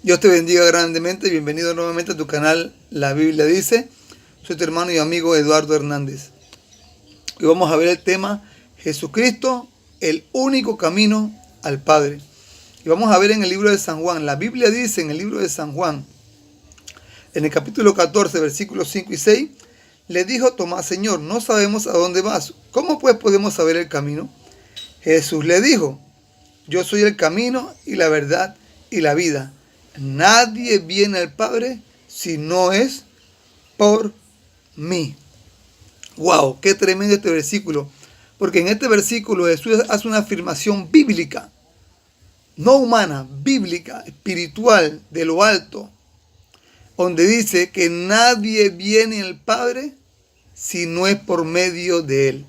Dios te bendiga grandemente. Bienvenido nuevamente a tu canal La Biblia Dice. Soy tu hermano y amigo Eduardo Hernández. Hoy vamos a ver el tema Jesucristo, el único camino al Padre. Y vamos a ver en el libro de San Juan. La Biblia dice en el libro de San Juan, en el capítulo 14, versículos 5 y 6, le dijo Tomás: Señor, no sabemos a dónde vas. ¿Cómo pues podemos saber el camino? Jesús le dijo: Yo soy el camino y la verdad y la vida. Nadie viene al Padre si no es por mí. Wow, qué tremendo este versículo. Porque en este versículo Jesús hace una afirmación bíblica, no humana, bíblica, espiritual, de lo alto, donde dice que nadie viene al Padre si no es por medio de Él.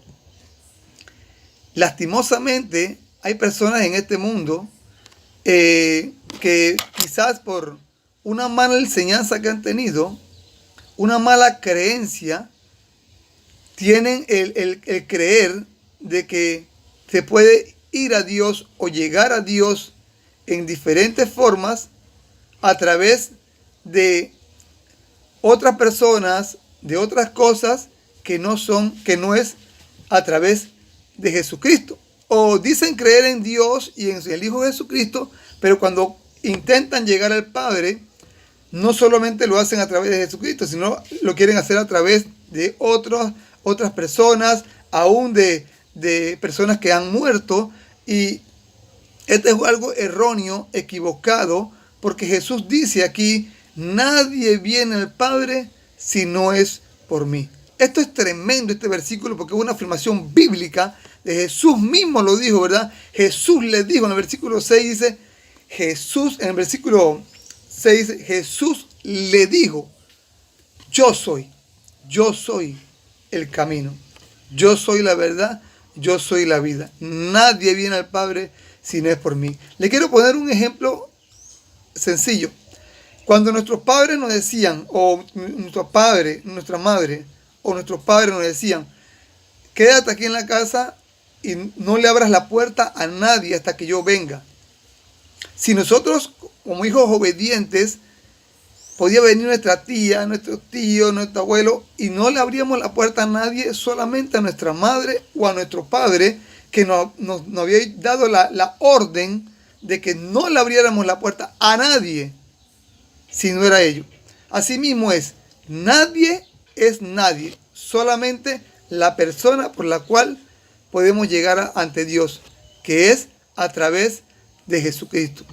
Lastimosamente, hay personas en este mundo que quizás por una mala enseñanza que han tenido, una mala creencia, tienen el creer de que se puede ir a Dios o llegar a Dios en diferentes formas a través de otras personas, de otras cosas que no es a través de Jesucristo. O dicen creer en Dios y en el Hijo Jesucristo, pero cuando intentan llegar al Padre, no solamente lo hacen a través de Jesucristo, sino lo quieren hacer a través de otras personas, aún de personas que han muerto. Y esto es algo erróneo, equivocado, porque Jesús dice aquí: nadie viene al Padre si no es por mí. Esto es tremendo, este versículo, porque es una afirmación bíblica de Jesús mismo, lo dijo, ¿verdad? Jesús le dijo en el versículo 6, dice, en el versículo 6 dice, Jesús le dijo: yo soy el camino, yo soy la verdad, yo soy la vida. Nadie viene al Padre si no es por mí. Le quiero poner un ejemplo sencillo. Cuando nuestros padres nos decían, o nuestro padre, nuestra madre, o nuestros padres nos decían: quédate aquí en la casa y no le abras la puerta a nadie hasta que yo venga. Si nosotros, como hijos obedientes, podía venir nuestra tía, nuestro tío, nuestro abuelo, y no le abríamos la puerta a nadie, solamente a nuestra madre o a nuestro padre, que nos había dado la orden de que no le abriéramos la puerta a nadie si no era ellos. Asimismo nadie es nadie, solamente la persona por la cual podemos llegar ante Dios, que es a través de Jesucristo.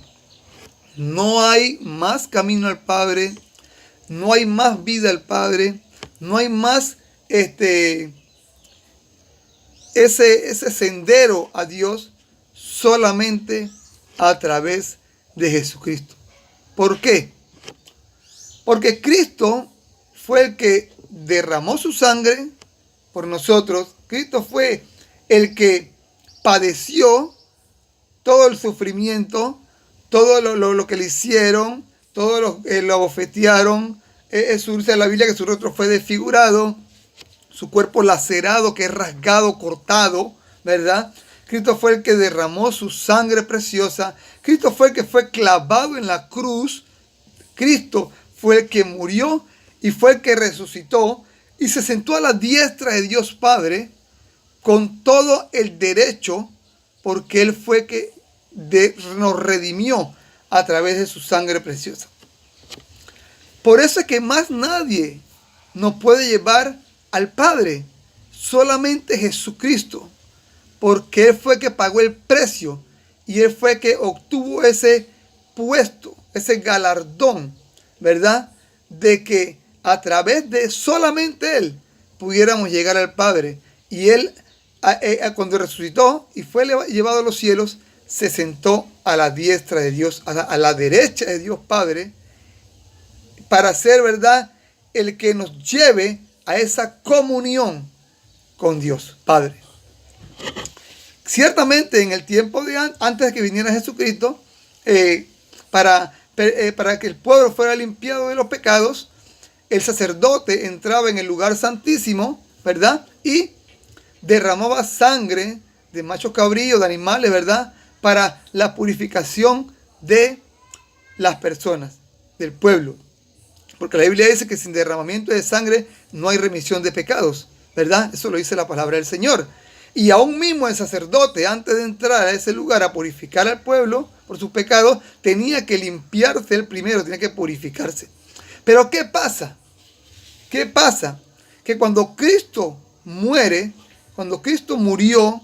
No hay más camino al Padre, no hay más vida al Padre, no hay más ese sendero a Dios, solamente a través de Jesucristo. ¿Por qué? Porque Cristo fue el que derramó su sangre por nosotros. Cristo fue el que padeció todo el sufrimiento, todo lo que le hicieron, todo lo abofetearon. Dice la Biblia que su rostro fue desfigurado, su cuerpo lacerado, que es rasgado, cortado, ¿verdad? Cristo fue el que derramó su sangre preciosa. Cristo fue el que fue clavado en la cruz. Cristo fue el que murió y fue el que resucitó y se sentó a la diestra de Dios Padre con todo el derecho, porque Él fue que nos redimió a través de su sangre preciosa. Por eso es que más nadie nos puede llevar al Padre, solamente Jesucristo, porque Él fue que pagó el precio y Él fue que obtuvo ese puesto, ese galardón, ¿verdad? De que a través de solamente Él pudiéramos llegar al Padre. Y Él, cuando resucitó y fue llevado a los cielos, se sentó a la diestra de Dios, a la derecha de Dios Padre, para ser, ¿verdad?, el que nos lleve a esa comunión con Dios Padre. Ciertamente en el tiempo de antes de que viniera Jesucristo, para que el pueblo fuera limpiado de los pecados, el sacerdote entraba en el lugar santísimo, ¿verdad? Y derramaba sangre de machos cabríos, de animales, ¿verdad? Para la purificación de las personas del pueblo. Porque la Biblia dice que sin derramamiento de sangre no hay remisión de pecados, ¿verdad? Eso lo dice la palabra del Señor. Y aún mismo el sacerdote, antes de entrar a ese lugar a purificar al pueblo por sus pecados, tenía que limpiarse él primero, tenía que purificarse. Pero ¿qué pasa? ¿Qué pasa? Que cuando Cristo muere, cuando Cristo murió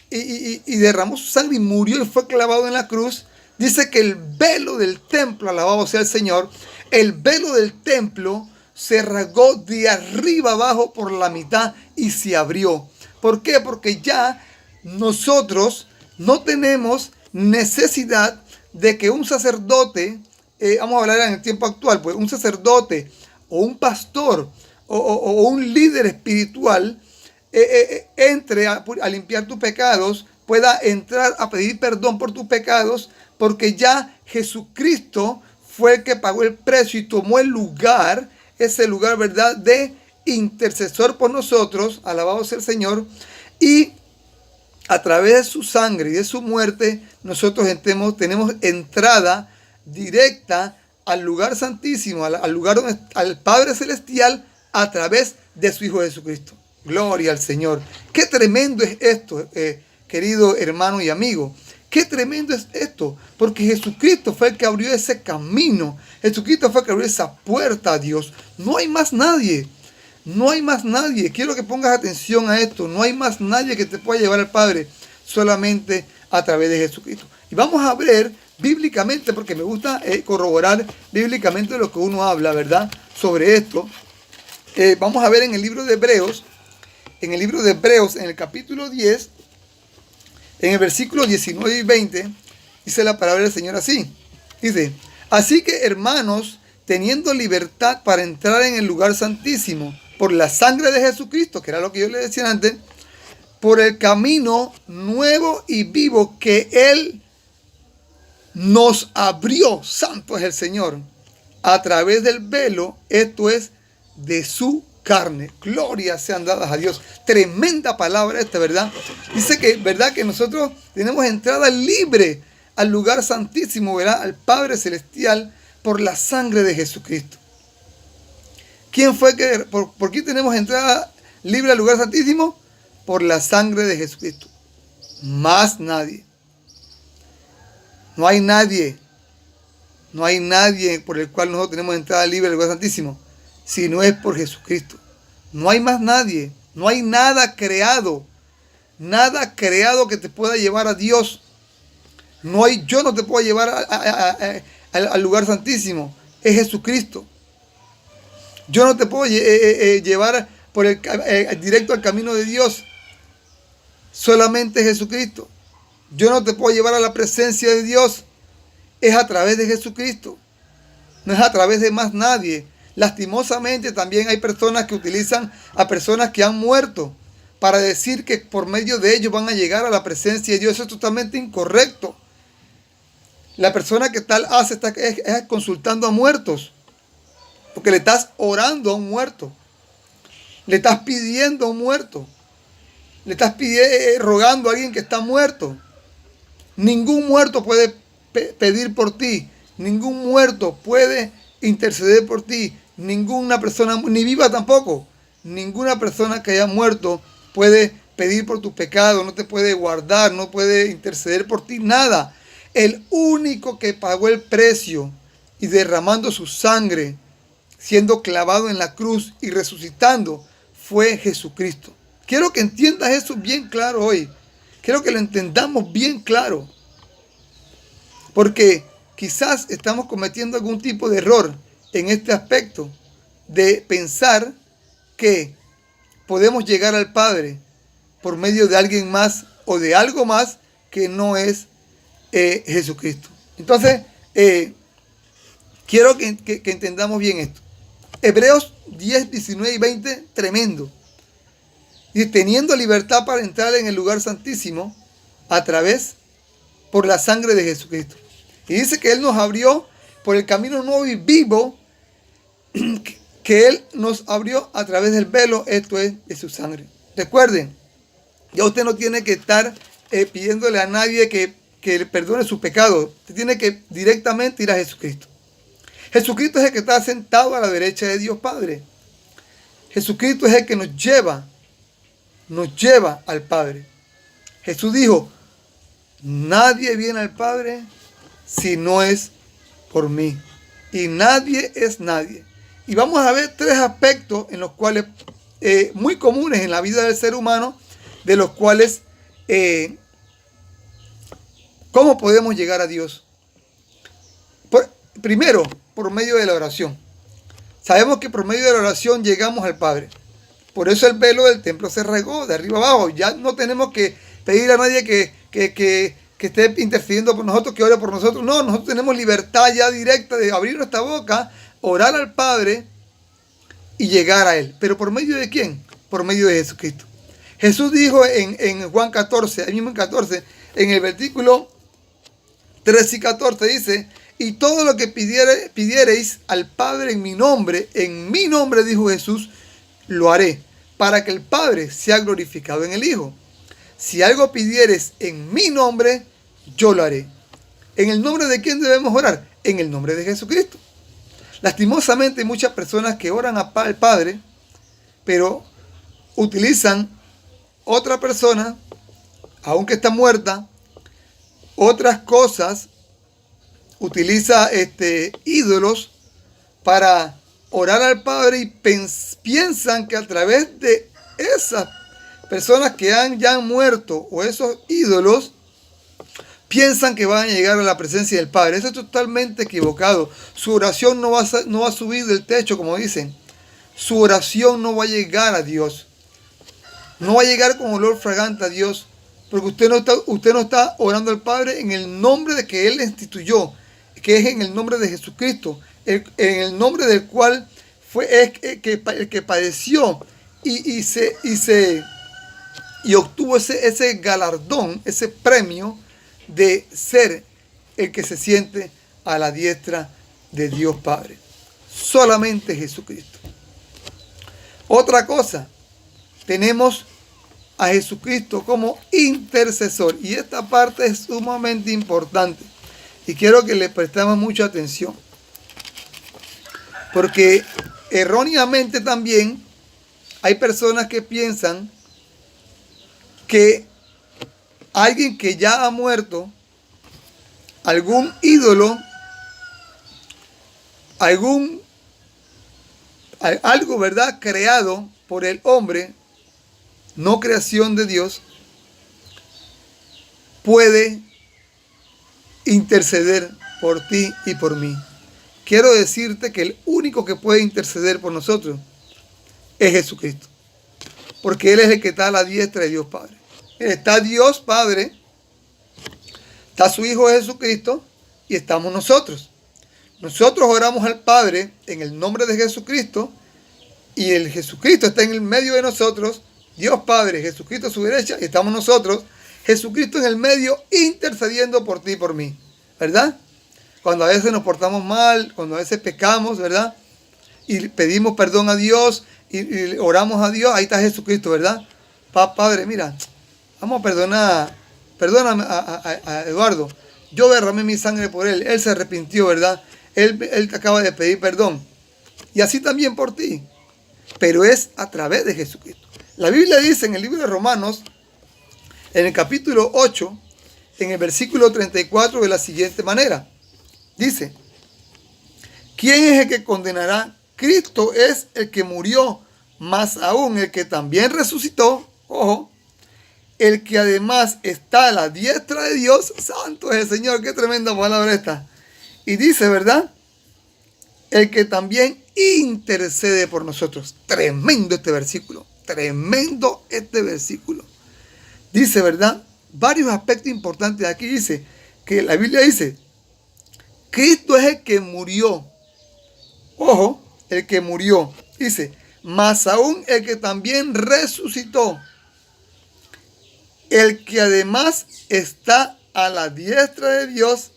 y derramó su sangre y murió y fue clavado en la cruz, dice que el velo del templo, alabado sea el Señor, el velo del templo se rasgó de arriba abajo por la mitad y se abrió. ¿Por qué? Porque ya nosotros no tenemos necesidad de que un sacerdote, vamos a hablar en el tiempo actual, pues un sacerdote o un pastor o un líder espiritual entre a limpiar tus pecados, pueda entrar a pedir perdón por tus pecados, porque ya Jesucristo fue el que pagó el precio y tomó el lugar, ese lugar, ¿verdad?, de intercesor por nosotros, alabado sea el Señor, y a través de su sangre y de su muerte, nosotros tenemos entrada directa al lugar santísimo, al lugar donde al Padre Celestial, a través de su Hijo Jesucristo. Gloria al Señor. Qué tremendo es esto, querido hermano y amigo. Qué tremendo es esto, porque Jesucristo fue el que abrió ese camino. Jesucristo fue el que abrió esa puerta a Dios. No hay más nadie. No hay más nadie. Quiero que pongas atención a esto. No hay más nadie que te pueda llevar al Padre, solamente a través de Jesucristo. Y vamos a ver bíblicamente, porque me gusta corroborar bíblicamente lo que uno habla, ¿verdad?, sobre esto. Vamos a ver en el libro de Hebreos, en el capítulo 10, en el versículo 19 y 20, dice la palabra del Señor así. Dice, así que hermanos, teniendo libertad para entrar en el lugar santísimo, por la sangre de Jesucristo, que era lo que yo le decía antes, por el camino nuevo y vivo que Él nos abrió, santo es el Señor, a través del velo, esto es, de su carne. Gloria sean dadas a Dios. Tremenda palabra esta, ¿verdad? Dice que, ¿verdad?, que nosotros tenemos entrada libre al lugar santísimo, ¿verdad?, al Padre Celestial, por la sangre de Jesucristo. ¿Quién fue que, por qué tenemos entrada libre al lugar santísimo? Por la sangre de Jesucristo. Más nadie. No hay nadie por el cual nosotros tenemos entrada libre al lugar santísimo, si no es por Jesucristo. No hay más nadie. No hay nada creado que te pueda llevar a Dios. Yo no te puedo llevar al lugar santísimo. Es Jesucristo. Yo no te puedo llevar directo al camino de Dios. Solamente Jesucristo. Yo no te puedo llevar a la presencia de Dios. Es a través de Jesucristo. No es a través de más nadie. Lastimosamente también hay personas que utilizan a personas que han muerto para decir que por medio de ellos van a llegar a la presencia de Dios. Eso es totalmente incorrecto. La persona que tal hace es consultando a muertos, porque le estás orando a un muerto, le estás pidiendo a un muerto, le estás rogando a alguien que está muerto. Ningún muerto puede pedir por ti, ningún muerto puede interceder por ti, ninguna persona, ni viva tampoco, ninguna persona que haya muerto puede pedir por tus pecados, no te puede guardar, no puede interceder por ti, nada. El único que pagó el precio y derramando su sangre, siendo clavado en la cruz y resucitando, fue Jesucristo. Quiero que entiendas eso bien claro hoy. Quiero que lo entendamos bien claro. Porque quizás estamos cometiendo algún tipo de error en este aspecto de pensar que podemos llegar al Padre por medio de alguien más o de algo más que no es Jesucristo. Entonces, quiero que entendamos bien esto. Hebreos 10, 19 y 20, tremendo. Y teniendo libertad para entrar en el lugar santísimo por la sangre de Jesucristo. Y dice que Él nos abrió por el camino nuevo y vivo que Él nos abrió a través del velo, esto es, de su sangre. Recuerden, ya usted no tiene que estar pidiéndole a nadie que le perdone sus pecados. Usted tiene que directamente ir a Jesucristo. Jesucristo es el que está sentado a la derecha de Dios Padre. Jesucristo es el que nos lleva al Padre. Jesús dijo, nadie viene al Padre si no es por mí. Y nadie es nadie. Y vamos a ver tres aspectos en los cuales, muy comunes en la vida del ser humano, de los cuales, ¿cómo podemos llegar a Dios? Primero, por medio de la oración. Sabemos que por medio de la oración llegamos al Padre. Por eso el velo del templo se rasgó de arriba abajo. Ya no tenemos que pedir a nadie que esté intercediendo por nosotros, que ore por nosotros. No, nosotros tenemos libertad ya directa de abrir nuestra boca, orar al Padre y llegar a Él. ¿Pero por medio de quién? Por medio de Jesucristo. Jesús dijo en Juan 14, ahí mismo en 14, en el versículo 13 y 14, dice, y todo lo que pidiereis al Padre en mi nombre, dijo Jesús, lo haré, para que el Padre sea glorificado en el Hijo. Si algo pidieres en mi nombre, yo lo haré. ¿En el nombre de quién debemos orar? En el nombre de Jesucristo. Lastimosamente hay muchas personas que oran al Padre, pero utilizan otra persona, aunque está muerta, otras cosas, utiliza ídolos para orar al Padre y piensan que a través de esas personas que ya han muerto o esos ídolos, piensan que van a llegar a la presencia del Padre. Eso es totalmente equivocado. Su oración no va a subir del techo, como dicen. Su oración no va a llegar a Dios. No va a llegar con olor fragante a Dios. Porque usted no está orando al Padre en el nombre de que Él le instituyó, que es en el nombre de Jesucristo, en el nombre del cual fue el que padeció y obtuvo ese galardón, ese premio de ser el que se siente a la diestra de Dios Padre. Solamente Jesucristo. Otra cosa, tenemos a Jesucristo como intercesor. Y esta parte es sumamente importante. Y quiero que le prestemos mucha atención. Porque erróneamente también hay personas que piensan que alguien que ya ha muerto, algún ídolo, algo, ¿verdad?, creado por el hombre, no creación de Dios, puede interceder por ti y por mí. Quiero decirte que el único que puede interceder por nosotros es Jesucristo. Porque Él es el que está a la diestra de Dios Padre. Está Dios Padre, está su Hijo Jesucristo y estamos nosotros. Nosotros oramos al Padre en el nombre de Jesucristo y el Jesucristo está en el medio de nosotros. Dios Padre, Jesucristo a su derecha y estamos nosotros. Jesucristo en el medio intercediendo por ti y por mí, ¿verdad? Cuando a veces nos portamos mal, cuando a veces pecamos, ¿verdad? Y pedimos perdón a Dios y oramos a Dios, ahí está Jesucristo, ¿verdad? Padre, mira, vamos a perdóname a Eduardo. Yo derramé mi sangre por él se arrepintió, ¿verdad? Él acaba de pedir perdón. Y así también por ti. Pero es a través de Jesucristo. La Biblia dice en el libro de Romanos, en el capítulo 8, en el versículo 34, de la siguiente manera. Dice, ¿quién es el que condenará? Cristo es el que murió, más aún el que también resucitó, ojo, el que además está a la diestra de Dios. Santo es el Señor, qué tremenda palabra esta. Y dice, ¿verdad?, el que también intercede por nosotros. Tremendo este versículo. Tremendo este versículo. Dice, ¿verdad?, varios aspectos importantes. Aquí dice que la Biblia dice, Cristo es el que murió. Ojo, el que murió. Dice, más aún el que también resucitó. El que además está a la diestra de Dios,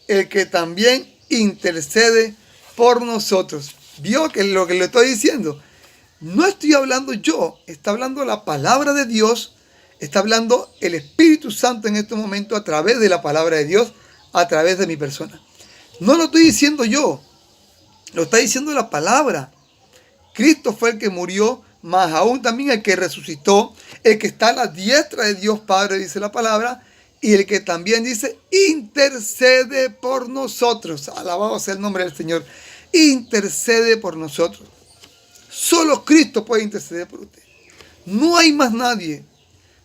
el que también intercede por nosotros. ¿Vio que lo que le estoy diciendo? No estoy hablando yo, está hablando la palabra de Dios, está hablando el Espíritu Santo en este momento a través de la palabra de Dios, a través de mi persona. No lo estoy diciendo yo, Lo está diciendo la palabra. Cristo fue el que murió, más aún también el que resucitó, el que está a la diestra de Dios Padre, dice la palabra, y el que también dice, intercede por nosotros. Alabado sea el nombre del Señor. Intercede por nosotros. Solo Cristo puede interceder por usted. No hay más nadie.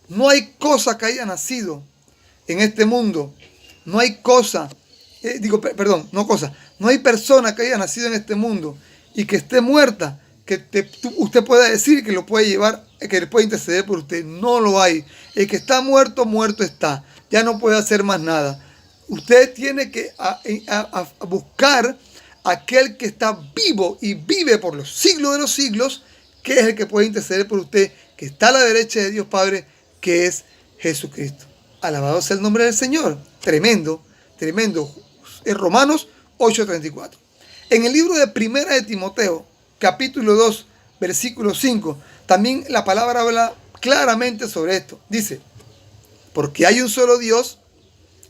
No hay cosa que haya nacido en este mundo. No hay cosa, no hay persona que haya nacido en este mundo y que esté muerta, que usted pueda decir que lo puede llevar, que le puede interceder por usted. No lo hay. El que está muerto, muerto está. Ya no puede hacer más nada. Usted tiene que a buscar aquel que está vivo y vive por los siglos de los siglos, que es el que puede interceder por usted, que está a la derecha de Dios Padre, que es Jesucristo. Alabado sea el nombre del Señor. Tremendo, tremendo. En Romanos 8:34. En el libro de Primera de Timoteo, capítulo 2, versículo 5, también la palabra habla claramente sobre esto. Dice, porque hay un solo Dios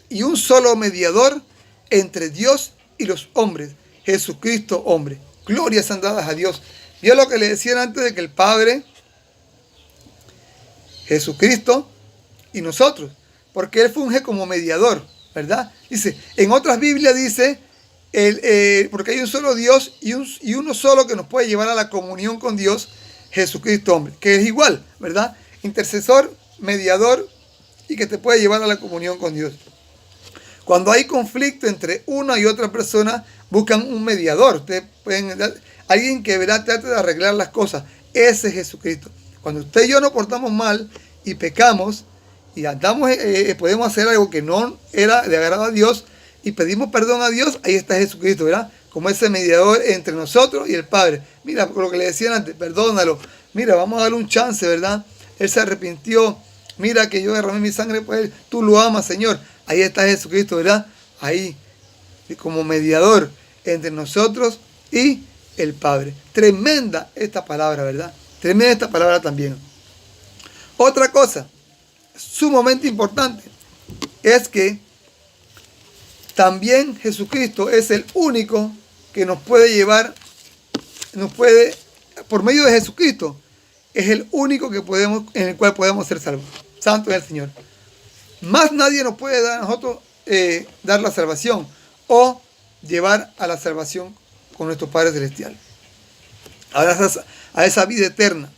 y un solo mediador entre Dios y los hombres, Jesucristo hombre. Glorias sean dadas a Dios. ¿Vio lo que le decían antes de que el Padre, Jesucristo y nosotros? Porque Él funge como mediador, ¿verdad? Dice, en otras Biblias dice, porque hay un solo Dios y uno solo que nos puede llevar a la comunión con Dios, Jesucristo hombre, que es igual, ¿verdad? Intercesor, mediador y que te puede llevar a la comunión con Dios. Cuando hay conflicto entre una y otra persona, buscan un mediador. Alguien que trate de arreglar las cosas. Ese es Jesucristo. Cuando usted y yo nos portamos mal y pecamos y andamos, podemos hacer algo que no era de agrado a Dios y pedimos perdón a Dios, ahí está Jesucristo, ¿verdad? Como ese mediador entre nosotros y el Padre. Mira, por lo que le decían antes, perdónalo. Mira, vamos a darle un chance, ¿verdad? Él se arrepintió. Mira que yo derramé mi sangre por él. Tú lo amas, Señor. Ahí está Jesucristo, ¿verdad? Ahí, como mediador entre nosotros y el Padre. Tremenda esta palabra, ¿verdad? Tremenda esta palabra también. Otra cosa sumamente importante es que también Jesucristo es el único que nos puede llevar, por medio de Jesucristo, es el único en el cual podemos ser salvos. Santo es el Señor. Más nadie nos puede dar a nosotros dar la salvación o llevar a la salvación con nuestro Padre Celestial. A esa vida eterna.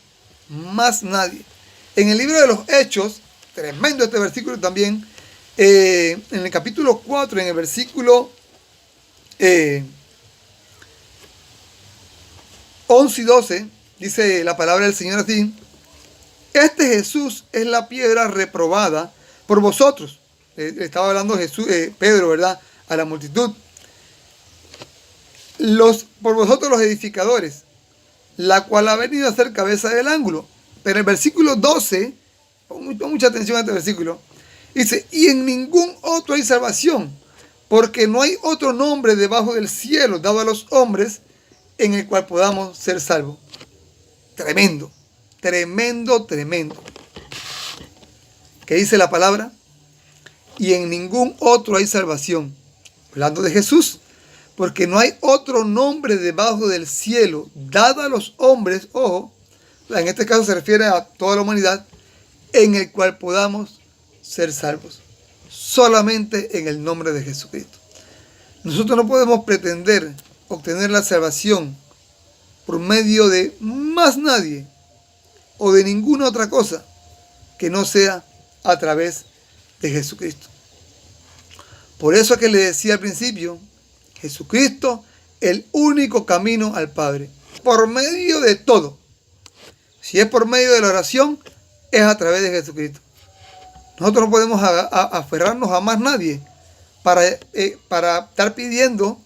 Más nadie. En el libro de los Hechos, tremendo este versículo también, en el capítulo 4, en el versículo 11 y 12, dice la palabra del Señor así: este Jesús es la piedra reprobada por vosotros. Estaba hablando Pedro, ¿verdad? A la multitud. Por vosotros los edificadores, la cual ha venido a ser cabeza del ángulo. Pero el versículo 12, pon mucha atención a este versículo, dice, y en ningún otro hay salvación, porque no hay otro nombre debajo del cielo dado a los hombres en el cual podamos ser salvos. Tremendo, tremendo, tremendo. ¿Qué dice la palabra? Y en ningún otro hay salvación. Hablando de Jesús. Porque no hay otro nombre debajo del cielo dado a los hombres, ojo, en este caso se refiere a toda la humanidad, en el cual podamos ser salvos. Solamente en el nombre de Jesucristo. Nosotros no podemos pretender obtener la salvación por medio de más nadie o de ninguna otra cosa que no sea a través de Jesucristo. Por eso es que le decía al principio, Jesucristo, el único camino al Padre, por medio de todo. Si es por medio de la oración, es a través de Jesucristo. Nosotros no podemos aferrarnos a más nadie para estar pidiendo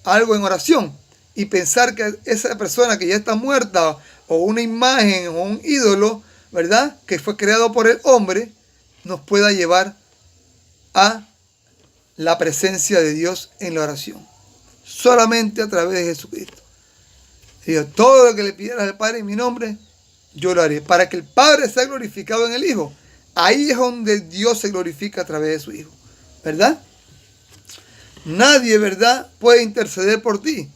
algo en oración y pensar que esa persona que ya está muerta o una imagen o un ídolo, ¿verdad?, que fue creado por el hombre, nos pueda llevar a la presencia de Dios en la oración. Solamente a través de Jesucristo. Digo, todo lo que le pidieras al Padre en mi nombre, yo lo haré. Para que el Padre sea glorificado en el Hijo. Ahí es donde Dios se glorifica a través de su Hijo. ¿Verdad? Nadie, ¿verdad?, puede interceder por ti.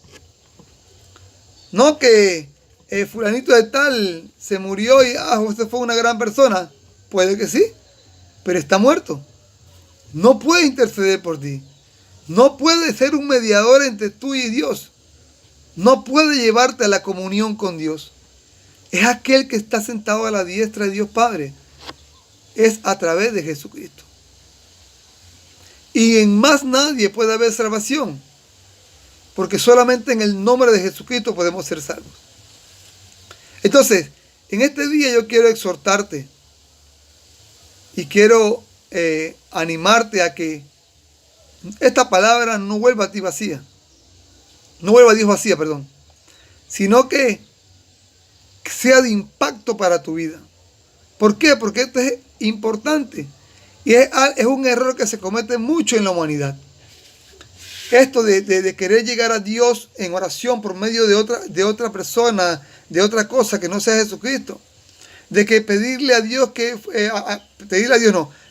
No que fulanito de tal se murió y usted fue una gran persona. Puede que sí, pero está muerto. No puede interceder por ti. No puede ser un mediador entre tú y Dios. No puede llevarte a la comunión con Dios. Es aquel que está sentado a la diestra de Dios Padre. Es a través de Jesucristo. Y en más nadie puede haber salvación. Porque solamente en el nombre de Jesucristo podemos ser salvos. Entonces, en este día yo quiero exhortarte. Y quiero animarte a que esta palabra no vuelva a ti vacía. No vuelva a Dios vacía, perdón. Sino que sea de impacto para tu vida. ¿Por qué? Porque esto es importante. Y es un error que se comete mucho en la humanidad. Esto de querer llegar a Dios en oración por medio de otra persona, de otra cosa que no sea Jesucristo. De que pedirle a Dios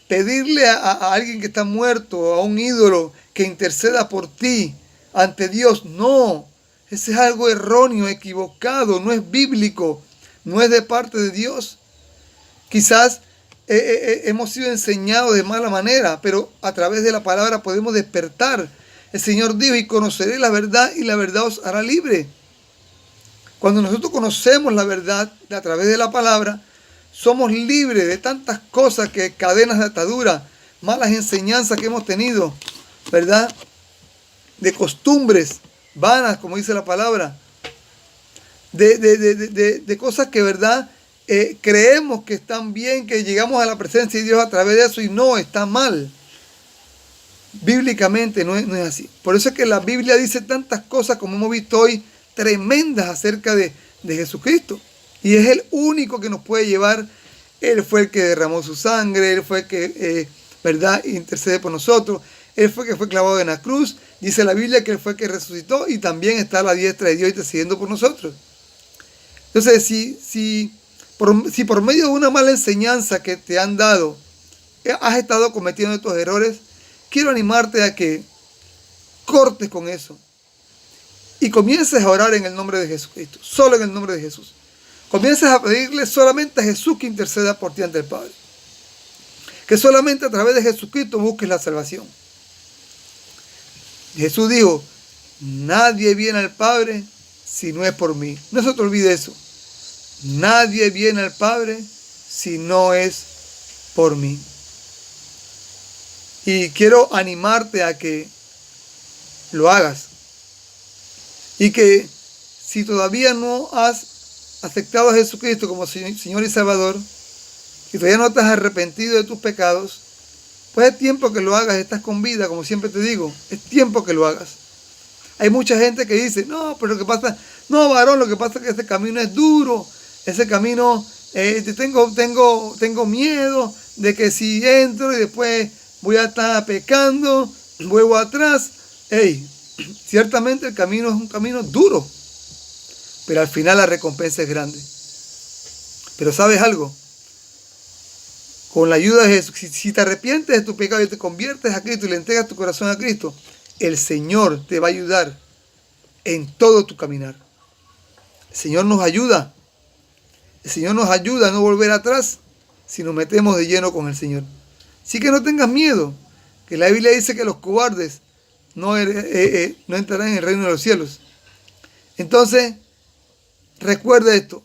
pedirle a alguien que está muerto, a un ídolo que interceda por ti ante Dios. No, ese es algo erróneo, equivocado, no es bíblico, no es de parte de Dios. Quizás hemos sido enseñados de mala manera, pero a través de la palabra podemos despertar. El Señor dijo, y conoceréis la verdad, y la verdad os hará libre. Cuando nosotros conocemos la verdad a través de la palabra, somos libres de tantas cosas, que cadenas de atadura, malas enseñanzas que hemos tenido, ¿verdad? De costumbres vanas, como dice la palabra, de cosas que, ¿verdad? Creemos que están bien, que llegamos a la presencia de Dios a través de eso, y no, está mal. Bíblicamente no es así. Por eso es que la Biblia dice tantas cosas, como hemos visto hoy, tremendas acerca de Jesucristo. Y es el único que nos puede llevar. Él fue el que derramó su sangre, Él fue el que, ¿verdad?, intercede por nosotros. Él fue el que fue clavado en la cruz. Dice la Biblia que Él fue el que resucitó y también está a la diestra de Dios intercediendo por nosotros. Entonces, si por medio de una mala enseñanza que te han dado, has estado cometiendo estos errores, quiero animarte a que cortes con eso y comiences a orar en el nombre de Jesucristo, solo en el nombre de Jesús. Comiences a pedirle solamente a Jesús que interceda por ti ante el Padre. Que solamente a través de Jesucristo busques la salvación. Jesús dijo, nadie viene al Padre si no es por mí. No se te olvide eso. Nadie viene al Padre si no es por mí. Y quiero animarte a que lo hagas. Y que si todavía no has aceptado a Jesucristo como Señor y Salvador, y todavía no te has arrepentido de tus pecados, pues es tiempo que lo hagas. Estás con vida, como siempre te digo, es tiempo que lo hagas. Hay mucha gente que dice, no, pero lo que pasa, no, varón, lo que pasa es que ese camino es duro, ese camino, tengo miedo de que si entro y después voy a estar pecando, vuelvo atrás. Ciertamente el camino es un camino duro, pero al final la recompensa es grande. Pero ¿sabes algo? Con la ayuda de Jesús, si te arrepientes de tu pecado y te conviertes a Cristo y le entregas tu corazón a Cristo, el Señor te va a ayudar en todo tu caminar. El Señor nos ayuda. El Señor nos ayuda a no volver atrás si nos metemos de lleno con el Señor. Así que no tengas miedo, que la Biblia dice que los cobardes no entrarán en el reino de los cielos. Entonces, recuerda esto.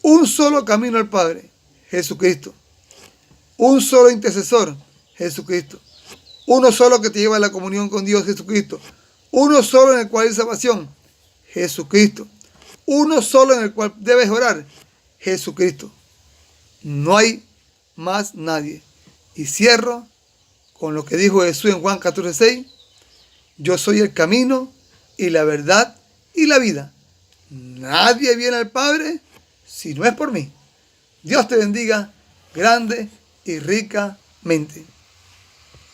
Un solo camino al Padre, Jesucristo. Un solo intercesor, Jesucristo. Uno solo que te lleva a la comunión con Dios, Jesucristo. Uno solo en el cual hay salvación, Jesucristo. Uno solo en el cual debes orar, Jesucristo. No hay más nadie. Y cierro con lo que dijo Jesús en Juan 14:6. Yo soy el camino y la verdad y la vida. Nadie viene al Padre si no es por mí. Dios te bendiga grande y ricamente.